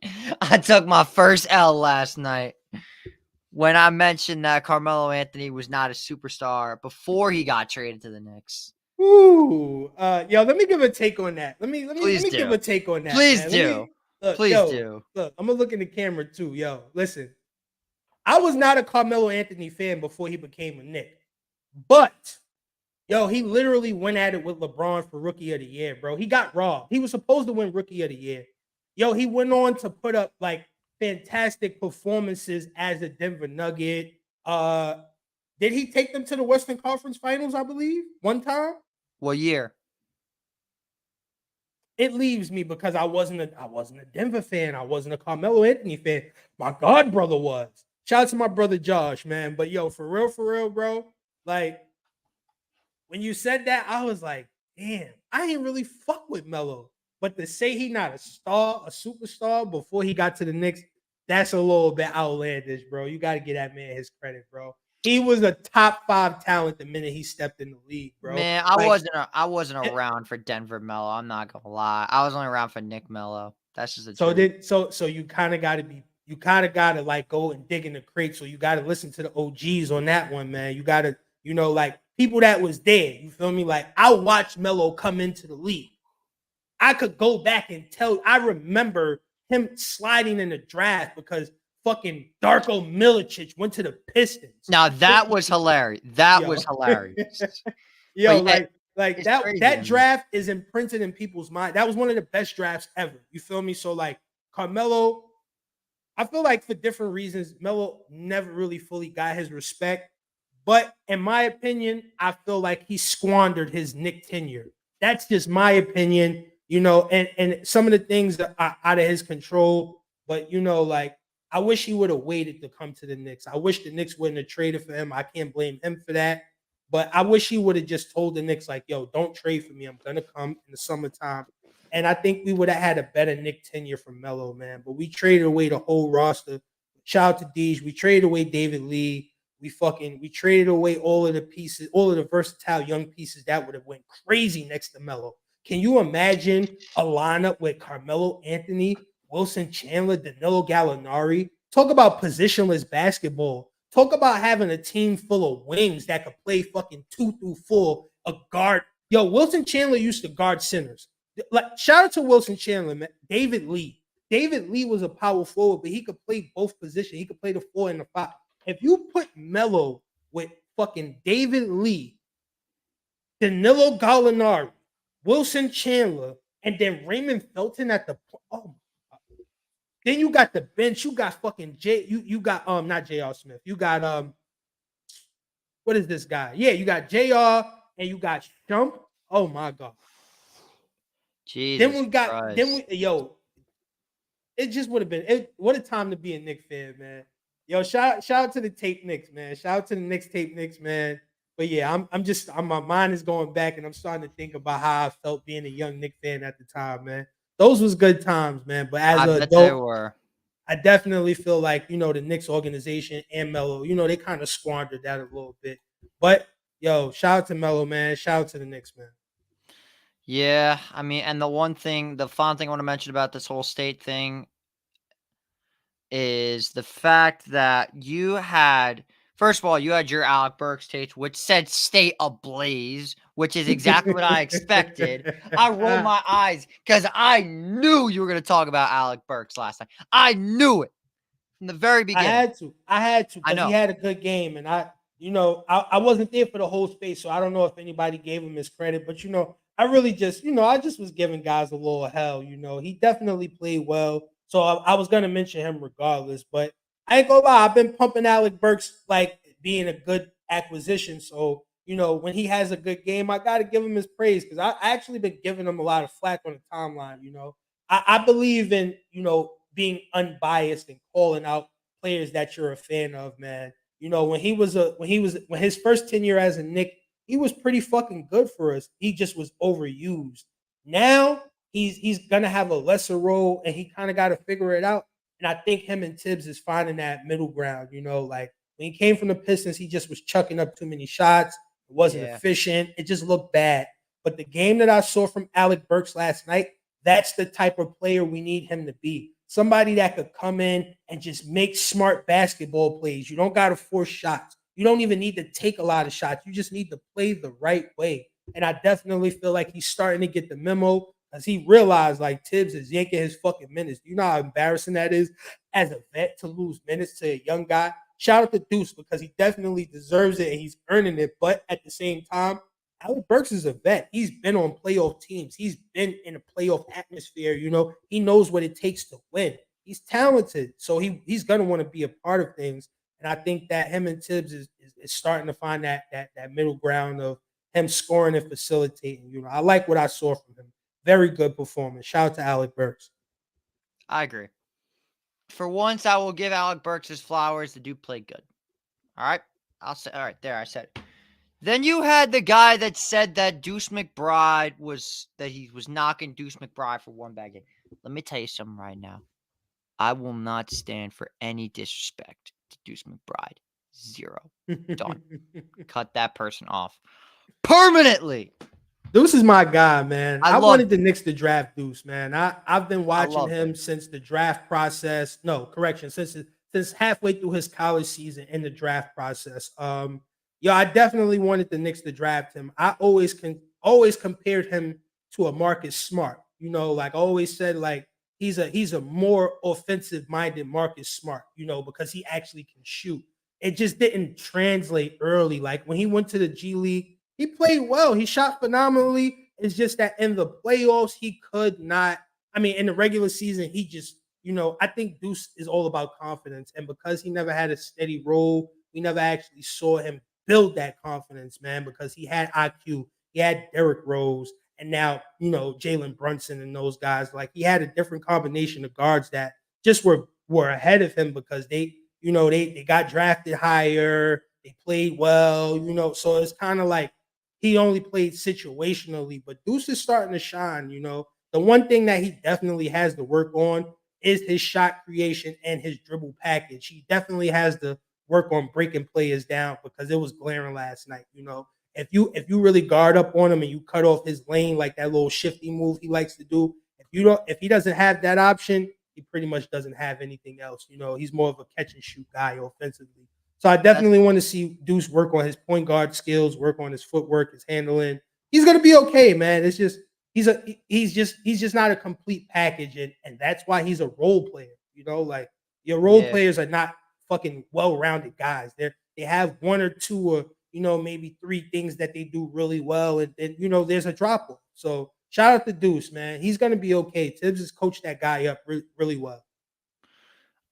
When I mentioned that Carmelo Anthony was not a superstar before he got traded to the Knicks. Ooh, yo, let me give a take on that. Let me Please give do. a take on that. Please man. do. Look, Please yo, do. Look, I'm gonna look in the camera too. Yo, listen, I was not a Carmelo Anthony fan before he became a Knick, but yo, he literally went at it with LeBron for Rookie of the Year, bro. He got robbed. He was supposed to win Rookie of the Year. Yo, he went on to put up like fantastic performances as a Denver Nugget. Did he take them to the Western Conference Finals? I believe one time. What year? It leaves me because I wasn't a Denver fan. I wasn't a Carmelo Anthony fan. My god brother was. Shout out to my brother Josh, man. But yo, for real, bro. Like when you said that, I was like, damn, I ain't really fuck with Melo. But to say he not a star, a superstar before he got to the Knicks, that's a little bit outlandish, bro. You got to give that man his credit, bro. He was a top 5 talent the minute he stepped in the league, bro. Man, I wasn't around for Denver Mello. I'm not gonna lie. I was only around for Nick Mello. That's just a so you kind of got to like go and dig in the crate. So you got to listen to the OGs on that one, man. You got to, like people that was there. You feel me? Like I watched Melo come into the league. I could go back and tell. I remember him sliding in the draft because fucking Darko Milicic went to the Pistons. Now that was hilarious. That was hilarious. Yo, But like that draft is imprinted in people's mind. That was one of the best drafts ever. You feel me? So like Carmelo, I feel like for different reasons, Melo never really fully got his respect. But in my opinion, I feel like he squandered his Knick tenure. That's just my opinion, and some of the things that are out of his control. But like I wish he would have waited to come to the Knicks. I wish the Knicks wouldn't have traded for him. I can't blame him for that. But I wish he would have just told the Knicks, like, yo, don't trade for me. I'm going to come in the summertime. And I think we would have had a better Knick tenure from Melo, man. But we traded away the whole roster. Shout out to Deej. We traded away David Lee. We traded away all of the pieces, all of the versatile young pieces that would have went crazy next to Melo. Can you imagine a lineup with Carmelo Anthony, Wilson Chandler, Danilo Gallinari? Talk about positionless basketball. Talk about having a team full of wings that could play fucking 2 through 4, a guard. Yo, Wilson Chandler used to guard centers. Like, shout out to Wilson Chandler, man. David Lee. David Lee was a power forward, but he could play both positions. He could play the 4 and the 5. If you put Melo with fucking David Lee, Danilo Gallinari, Wilson Chandler, and then Raymond Felton at the then you got the bench. You got fucking You got not J.R. Smith. You got what is this guy? Yeah, you got J.R. and you got Shump. Oh my god. Jesus. It just would have been what a time to be a Knicks fan, man. Yo, shout out to the Tape Knicks, man. Shout out to the Knicks Tape Knicks, man. But yeah, my mind is going back and I'm starting to think about how I felt being a young Knicks fan at the time, man. Those was good times, man. But as an adult, I definitely feel like, the Knicks organization and Melo, they kind of squandered that a little bit. But yo, shout out to Melo, man. Shout out to the Knicks, man. Yeah, I mean, and the fun thing I want to mention about this whole State thing is the fact that first of all, you had your Alec Burks tapes, which said State ablaze, which is exactly what I expected. I rolled my eyes because I knew you were going to talk about Alec Burks last night. I knew it from the very beginning. I had to because he had a good game. And I wasn't there for the whole space, so I don't know if anybody gave him his credit. But, I really just, I just was giving guys a little hell. He definitely played well. So I was gonna mention him regardless, but I ain't gonna lie. I've been pumping Alec Burks like being a good acquisition. So when he has a good game, I gotta give him his praise because I actually been giving him a lot of flack on the timeline. I believe in being unbiased and calling out players that you're a fan of, man. When his first tenure as a Knick, he was pretty fucking good for us. He just was overused. Now he's gonna have a lesser role, and he kind of got to figure it out. And I think him and Tibbs is finding that middle ground. Like when he came from the Pistons, he just was chucking up too many shots. It wasn't efficient. It just looked bad. But the game that I saw from Alec Burks last night, that's the type of player we need him to be. Somebody that could come in and just make smart basketball plays. You don't got to force shots. You don't even need to take a lot of shots. You just need to play the right way. And I definitely feel like he's starting to get the memo because he realized like Tibbs is yanking his fucking minutes. Do you know how embarrassing that is as a vet to lose minutes to a young guy? Shout out to Deuce because he definitely deserves it and he's earning it. But at the same time, Alec Burks is a vet. He's been on playoff teams. He's been in a playoff atmosphere. He knows what it takes to win. He's talented. So he's going to want to be a part of things. And I think that him and Tibbs is starting to find that middle ground of him scoring and facilitating. I like what I saw from him. Very good performance. Shout out to Alec Burks. I agree. For once, I will give Alec Burks his flowers. The dude played good. All right. I'll say, all right, there, I said it. Then you had the guy that said that Deuce McBride he was knocking Deuce McBride for one bad game. Let me tell you something right now. I will not stand for any disrespect to Deuce McBride. Zero. Done. Cut that person off permanently. Deuce is my guy, man. I wanted the Knicks to draft Deuce, man. I've been watching him since the draft process. No, correction, since halfway through his college season in the draft process. I definitely wanted the Knicks to draft him. I always compared him to a Marcus Smart. Like I always said, like he's a more offensive minded Marcus Smart. Because he actually can shoot. It just didn't translate early. Like when he went to the G League, he played well. He shot phenomenally. It's just that in the playoffs, he could not. I mean, in the regular season, he just, I think Deuce is all about confidence. And because he never had a steady role, we never actually saw him build that confidence, man, because he had IQ. He had Derrick Rose. And now, Jalen Brunson and those guys. Like he had a different combination of guards that just were ahead of him because they got drafted higher. They played well, so it's kind of like he only played situationally, but Deuce is starting to shine. The one thing that he definitely has to work on is his shot creation and his dribble package. He definitely has to work on breaking players down because it was glaring last night. If you really guard up on him and you cut off his lane like that little shifty move he likes to do, if he doesn't have that option, he pretty much doesn't have anything else. He's more of a catch and shoot guy offensively. So I definitely want to see Deuce work on his point guard skills, work on his footwork, his handling. He's gonna be okay, man. It's just he's just not a complete package, and that's why he's a role player. Like your role players are not fucking well-rounded guys. They have one or two or maybe three things that they do really well, and then there's a drop off. So shout out to Deuce, man. He's gonna be okay. Tibbs has coached that guy up really well.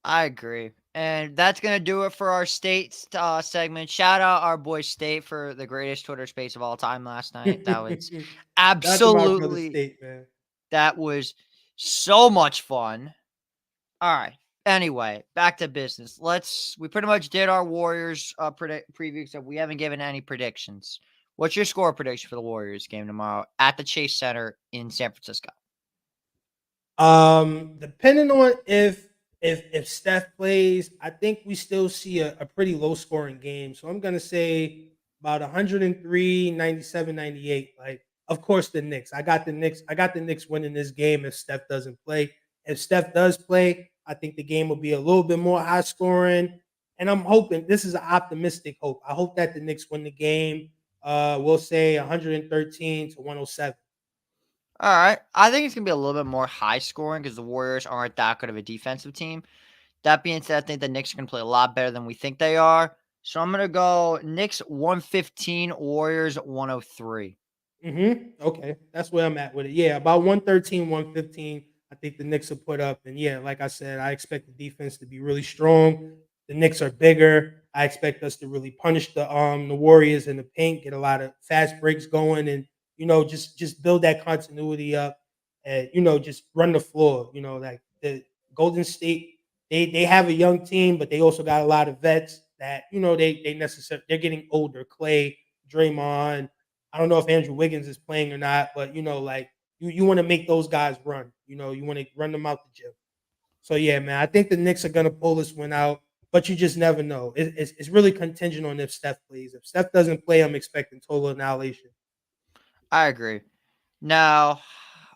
I agree. And that's going to do it for our state segment. Shout out our boy State for the greatest Twitter space of all time last night. That was absolutely, State, man. That was so much fun. All right. Anyway, back to business. We pretty much did our Warriors preview, so we haven't given any predictions. What's your score prediction for the Warriors game tomorrow at the Chase Center in San Francisco? Depending on if Steph plays, I think we still see a pretty low scoring game. So I'm going to say about 103, 97, 98. Like, of course, the Knicks. I got the Knicks winning this game if Steph doesn't play. If Steph does play, I think the game will be a little bit more high scoring. And I'm hoping, this is an optimistic hope. I hope that the Knicks win the game. We'll say 113 to 107. All right. I think it's going to be a little bit more high scoring because the Warriors aren't that good of a defensive team. That being said, I think the Knicks are going to play a lot better than we think they are. So I'm going to go Knicks 115, Warriors 103. Okay. That's where I'm at with it. Yeah, about 113, 115. I think the Knicks will put up. And yeah, like I said, I expect the defense to be really strong. The Knicks are bigger. I expect us to really punish the Warriors in the paint, get a lot of fast breaks going, and just build that continuity up, and just run the floor. Like the Golden State, they have a young team, but they also got a lot of vets that they're getting older. Clay, Draymond. I don't know if Andrew Wiggins is playing or not, but like you want to make those guys run. You want to run them out the gym. So yeah, man, I think the Knicks are gonna pull this one out, but you just never know. It's really contingent on if Steph plays. If Steph doesn't play, I'm expecting total annihilation. I agree. Now,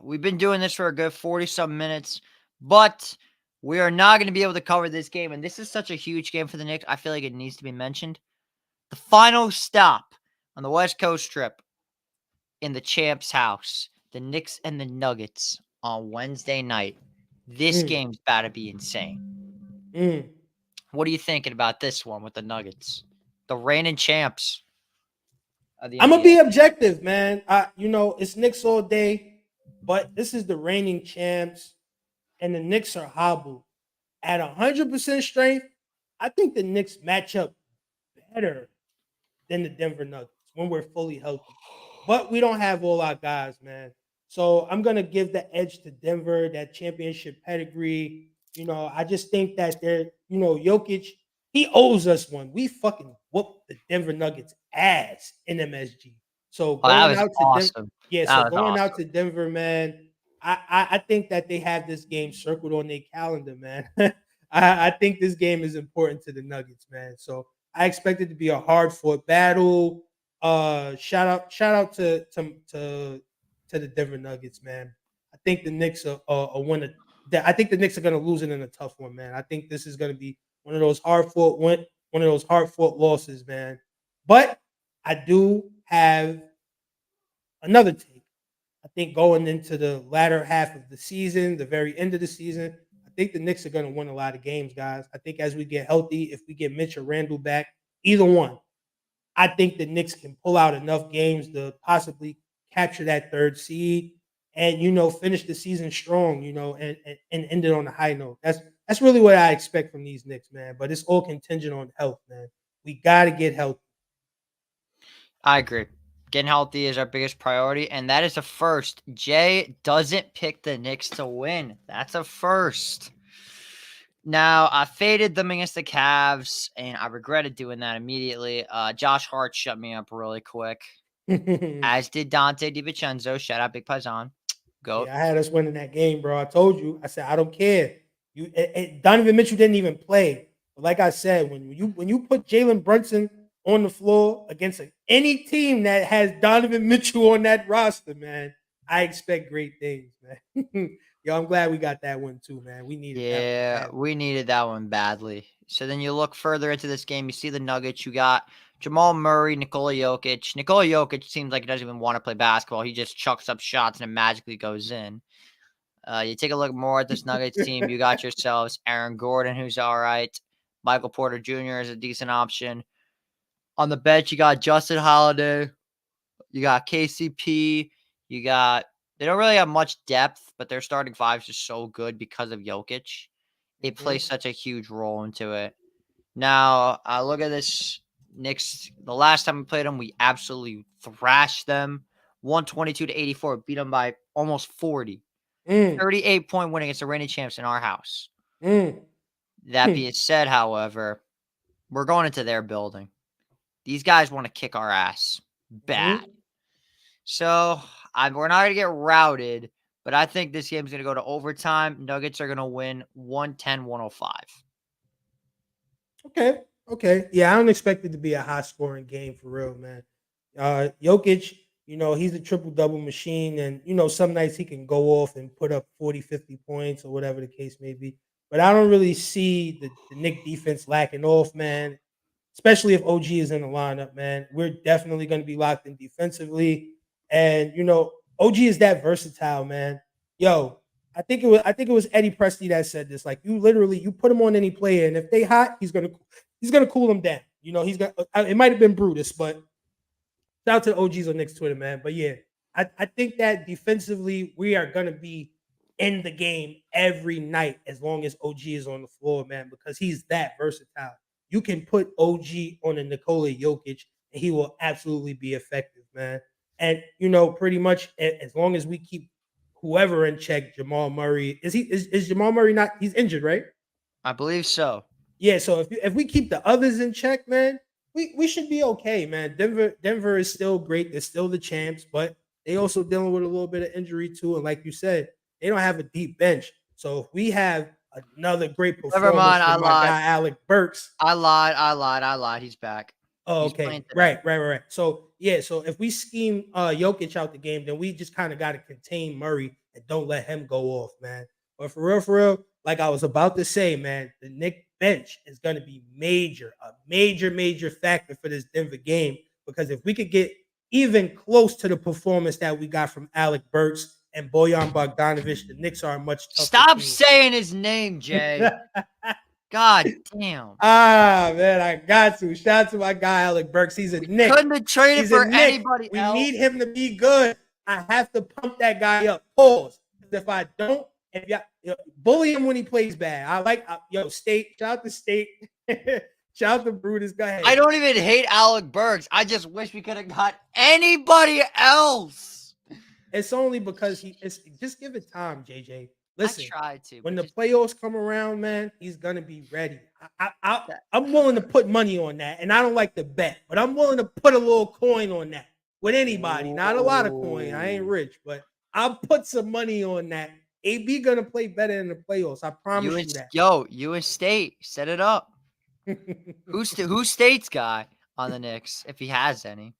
we've been doing this for a good 40-some minutes, but we are not going to be able to cover this game. And this is such a huge game for the Knicks. I feel like it needs to be mentioned. The final stop on the West Coast trip in the champ's house, the Knicks and the Nuggets on Wednesday night. This game's about to be insane. What are you thinking about this one with the Nuggets? The reigning champs of the I'm gonna NBA. be objective, man. It's Knicks all day, but this is the reigning champs, and the Knicks are hobbled at 100% strength. I think the Knicks match up better than the Denver Nuggets when we're fully healthy. But we don't have all our guys, man. So I'm gonna give the edge to Denver, that championship pedigree. I just think that Jokic, he owes us one. We fucking whooped the Denver Nuggets ass in MSG. So That going was out to awesome. yeah, That so was going out awesome. to Denver, man, I think that they have this game circled on their calendar, man. I think this game is important to the Nuggets, man. So I expect it to be a hard fought battle. Shout out to the Denver Nuggets, man. I think the Knicks are one of I think the Knicks are going to lose it in a tough one, man. I think this is going to be one of those hard fought losses, man. But I do have another take. I think going into the latter half of the season, the very end of the season, I think the Knicks are going to win a lot of games, guys. I think as we get healthy, if we get Mitch or Randall back, either one, I think the Knicks can pull out enough games to possibly capture that third seed and finish the season strong, and end it on a high note. That's really what I expect from these Knicks, man. But it's all contingent on health, man. We got to get healthy. I agree. Getting healthy is our biggest priority, and that is a first. Jay doesn't pick the Knicks to win. That's a first. Now, I faded them against the Cavs, and I regretted doing that immediately. Josh Hart shut me up really quick, as did Dante DiVincenzo. Shout out Big Paisan. Goat. Yeah, I had us winning that game, bro. I told you. I said I don't care. Donovan Mitchell didn't even play. But like I said, when you put Jalen Brunson on the floor against any team that has Donovan Mitchell on that roster, man, I expect great things, man. Yo, I'm glad we got that one too, man. We needed that one. Yeah, we needed that one badly. So then you look further into this game, you see the Nuggets. You got Jamal Murray, Nikola Jokic. Nikola Jokic seems like he doesn't even want to play basketball. He just chucks up shots and it magically goes in. You take a look more at this Nuggets team. You got yourselves Aaron Gordon, who's all right. Michael Porter Jr. is a decent option. On the bench, you got Justin Holiday. You got KCP. They don't really have much depth, but their starting five is just so good because of Jokic. It plays such a huge role into it. Now, look at this Knicks. The last time we played them, we absolutely thrashed them. 122-84, beat them by almost 40. 38-point win against the reigning champs in our house. That being said, however, we're going into their building. These guys want to kick our ass bad. So we're not going to get routed, but I think this game's going to go to overtime. Nuggets are going to win 110-105. Okay. Yeah, I don't expect it to be a high scoring game for real, man. Jokic, he's a triple double machine, and some nights he can go off and put up 40, 50 points or whatever the case may be. But I don't really see the Knick defense lacking off, man. Especially if OG is in the lineup, man. We're definitely going to be locked in defensively. And OG is that versatile, man. Yo, I think it was Eddie Presti that said this. Like you put him on any player, and if they hot, he's gonna cool them down. He's got it might have been Brutus, but shout out to the OGs on Knicks Twitter, man. But yeah, I think that defensively we are gonna be in the game every night as long as OG is on the floor, man, because he's that versatile. You can put OG on a Nikola Jokic and he will absolutely be effective, man. And pretty much as long as we keep whoever in check, Jamal Murray, is Jamal Murray not? He's injured, right? I believe so. Yeah. So if we keep the others in check, man, we should be okay, man. Denver is still great. They're still the champs, but they also dealing with a little bit of injury too. And like you said, they don't have a deep bench. So if we have another great Never performance mind, I from my lied. guy Alec Burks. I lied. He's back. Oh, He's okay. playing today. Right. So yeah, so if we scheme Jokic out the game, then we just kind of got to contain Murray and don't let him go off, man. But for real, like I was about to say, man, the Knicks bench is going to be a major factor for this Denver game, because if we could get even close to the performance that we got from Alec Burks and Bojan Bogdanovic, the Knicks are a much tougher Stop team. saying his name, Jay. God damn. Man, I got to. Shout out to my guy, Alec Burks. He's a Knick. Couldn't have traded He's for a Knick. anybody We else. need him to be good. I have to pump that guy up. Pause. Because if I don't, if y'all bully him when he plays bad. I like, State. Shout out to State. Shout out to Brutus. Go ahead. I don't even hate Alec Burks. I just wish we could have got anybody else. It's only because just give it time, JJ. Listen, I tried to. When the playoffs come around, man, he's gonna be ready. I'm willing to put money on that, and I don't like to bet, but I'm willing to put a little coin on that with anybody. Not a lot of coin. I ain't rich, but I'll put some money on that. AB gonna play better in the playoffs. I promise you that. You and State set it up. Who's State's guy on the Knicks, if he has any?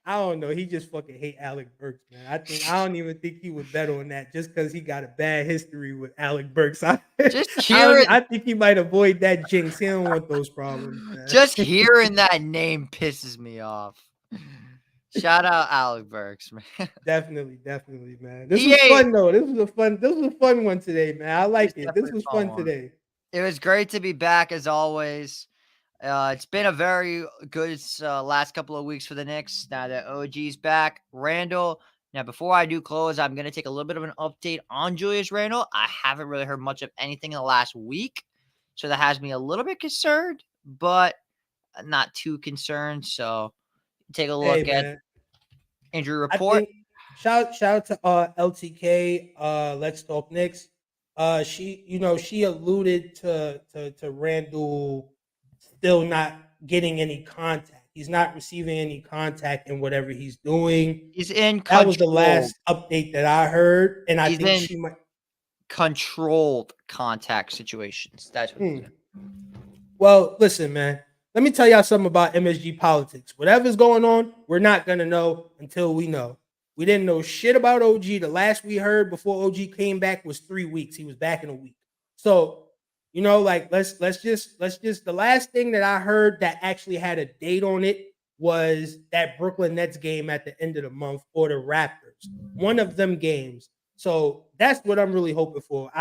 I don't know. He just fucking hate Alec Burks, man. I don't even think he would bet on that just because he got a bad history with Alec Burks. I think he might avoid that jinx. He don't want those problems, man. Just hearing that name pisses me off. Shout out Alec Burks, man. Definitely, man. This was fun though. This was a fun one today, man. I like it. This was fun today. It was great to be back as always. It's been a very good last couple of weeks for the Knicks. Now that OG's back, Randall. Now, before I do close, I'm going to take a little bit of an update on Julius Randle. I haven't really heard much of anything in the last week, so that has me a little bit concerned, but not too concerned. So take a look at injury report. Shout out to LTK. Let's Talk Knicks. She alluded to Randall still not getting any contact. He's not receiving any contact in whatever he's doing. He's in control. That was the last update that I heard, and I think she might controlled contact situations. That's what he's in. Well, listen, man. Let me tell y'all something about MSG politics. Whatever's going on, we're not gonna know until we know. We didn't know shit about OG. The last we heard before OG came back was 3 weeks. He was back in a week. So let's just the last thing that I heard that actually had a date on it was that Brooklyn Nets game at the end of the month, or the Raptors, one of them games. So that's what I'm really hoping for.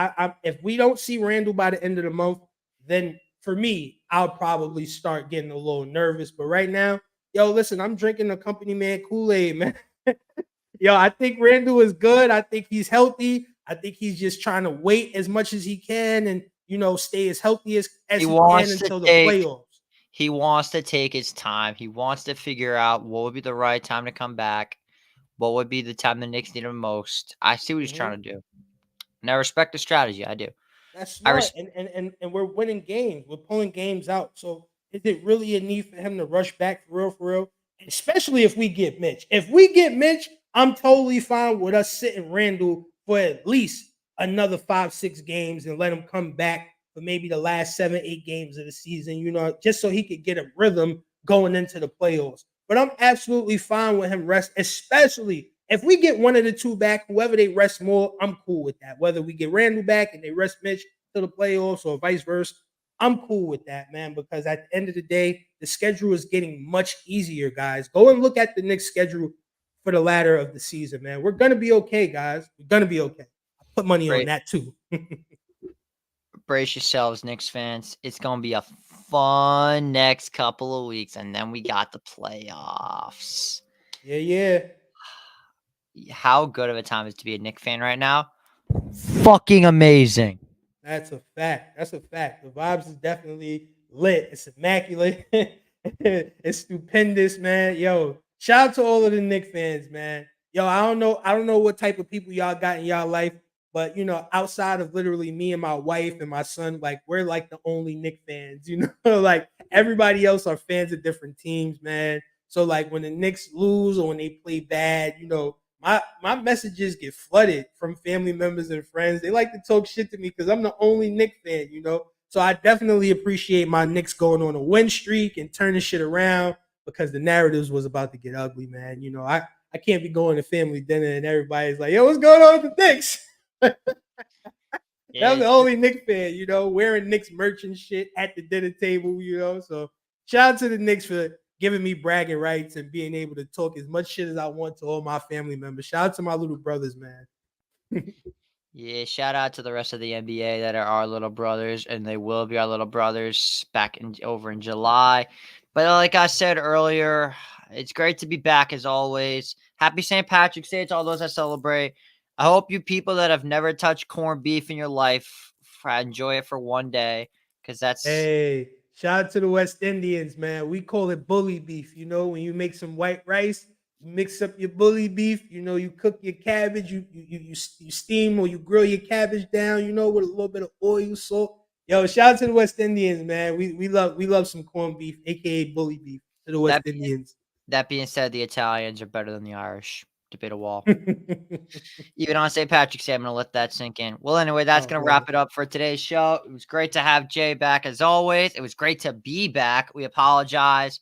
If we don't see Randall by the end of the month, then for me, I'll probably start getting a little nervous. But right now, listen, I'm drinking the company man Kool-Aid, man. I think Randall is good. I think he's healthy. I think he's just trying to wait as much as he can and stay as healthy as he can until the playoffs. He wants to take his time. He wants to figure out what would be the right time to come back. What would be the time the Knicks need him most. I see what he's trying to do. And I respect the strategy. I do. That's smart. And we're winning games. We're pulling games out. So is it really a need for him to rush back for real? Especially if we get Mitch. If we get Mitch, I'm totally fine with us sitting Randall for at least another 5-6 games and let him come back for maybe the last 7-8 games of the season, just so he could get a rhythm going into the playoffs. But I'm absolutely fine with him rest, especially if we get one of the two back, whoever they rest more, I'm cool with that. Whether we get Randall back and they rest Mitch to the playoffs or vice versa, I'm cool with that, man, because at the end of the day, the schedule is getting much easier, guys. Go and look at the Knicks schedule for the latter of the season, man. We're going to be okay, guys. We're going to be okay. Put money on that too. Brace yourselves, Knicks fans. It's going to be a fun next couple of weeks, and then we got the playoffs. Yeah. How good of a time is to be a Knicks fan right now? fucking amazing. That's a fact. That's a fact. The vibes is definitely lit. It's immaculate. It's stupendous, man. Yo, shout out to all of the Knicks fans, man. Yo, I don't know what type of people y'all got in y'all life, but you know, outside of literally me and my wife and my son, like we're like the only Knicks fans, you know, like everybody else are fans of different teams, man. So like when the Knicks lose or when they play bad, you know, my messages get flooded from family members and friends. They like to talk shit to me because I'm the only Knicks fan, you know. So I definitely appreciate my Knicks going on a win streak and turning shit around because the narratives was about to get ugly, man. You know, I can't be going to family dinner and everybody's like, yo, what's going on with the Knicks? Yeah, I'm the only Knicks fan, you know, wearing Knicks merch and shit at the dinner table, you know. So shout out to the Knicks for giving me bragging rights and being able to talk as much shit as I want to all my family members. Shout out to my little brothers, man. yeah, shout out to the rest of the NBA that are our little brothers, and they will be our little brothers over in July. But like I said earlier, it's great to be back as always. Happy St. Patrick's Day to all those that celebrate. I hope you people that have never touched corned beef in your life enjoy it for one day, because that's Hey, shout out to the West Indians, man. We call it bully beef. You know, when you make some white rice, you mix up your bully beef. You know, you cook your cabbage, you steam or you grill your cabbage down. You know, with a little bit of oil, salt. Yo, shout out to the West Indians, man. We love some corned beef, aka bully beef, to the West that. Indians. That being said, the Italians are better than the Irish. Debate a wall. Even on St. Patrick's Day, I'm going to let that sink in. Well, anyway, that's Oh, going to love wrap it. it up for today's show. It was great to have Jay back as always. It was great to be back. We apologize.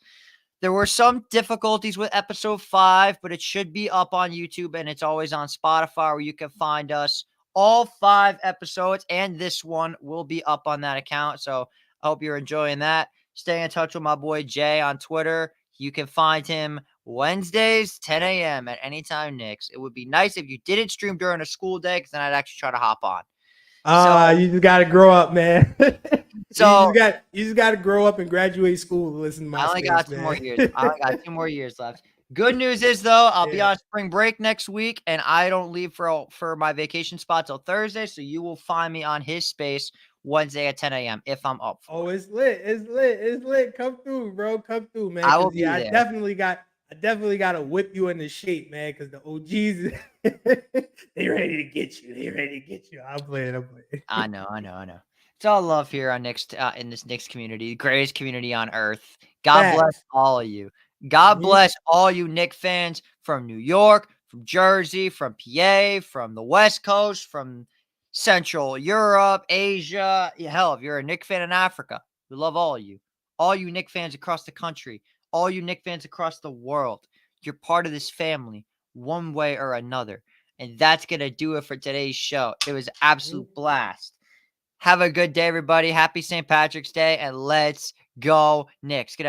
There were some difficulties with episode 5, but it should be up on YouTube and it's always on Spotify where you can find us. All 5 episodes and this one will be up on that account. So I hope you're enjoying that. Stay in touch with my boy Jay on Twitter. You can find him Wednesdays, 10 a.m. at AnytimeKnicks. It would be nice if you didn't stream during a school day because then I'd actually try to hop on. You just gotta grow up, man. So You just gotta grow up and graduate school to listen to my I only space, got 2 man. more years. I only got 2 more years left. Good news is though, I'll be Yeah. on spring break next week, and I don't leave for my vacation spot till Thursday. So you will find me on his space Wednesday at 10 a.m. if I'm up for Oh, it. it's lit. It's lit. It's lit. Come through, bro. Come through, man. I will Cause be yeah, there. I definitely got to whip you into shape, man. Cause the OGs, they ready to get you. They ready to get you. I'm playing. I know. It's all love here on Knicks in this Knicks community, the greatest community on earth. God bless Facts. all of you. God Mhm. bless all you Knick fans from New York, from Jersey, from PA, from the West Coast, from Central Europe, Asia. Hell, if you're a Knick fan in Africa, we love all of you. All you Knick fans across the country, all you Knick fans across the world. You're part of this family one way or another. And that's going to do it for today's show. It was an absolute blast. Have a good day, everybody. Happy St. Patrick's Day, and let's go Knicks. Good night.